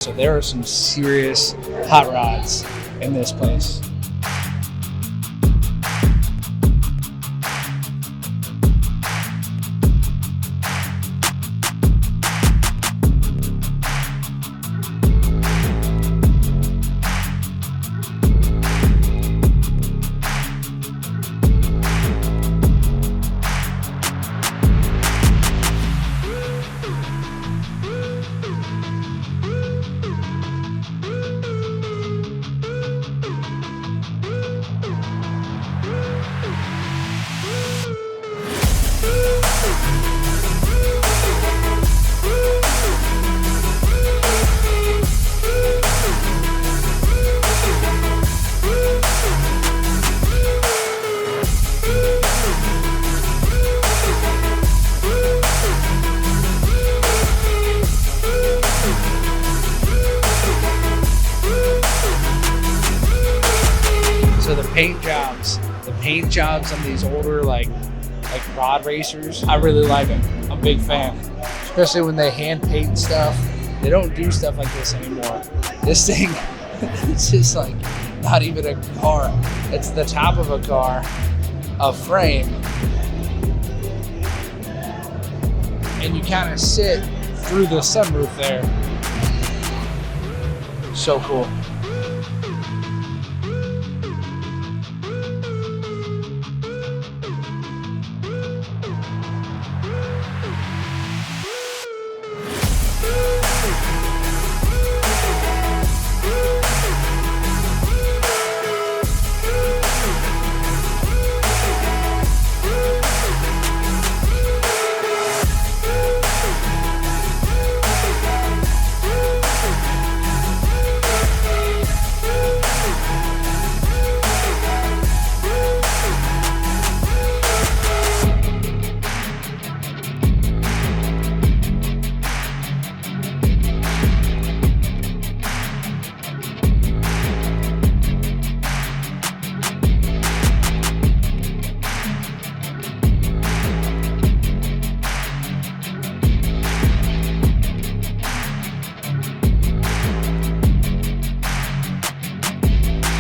So there are some serious hot rods in this place. So the paint jobs on these older like rod racers, I really like them. I'm a big fan, especially when they hand paint stuff. They don't do stuff like this anymore. This thing, it's just like not even a car. It's the top of a car, a frame, and you kind of sit through the sunroof there. So cool.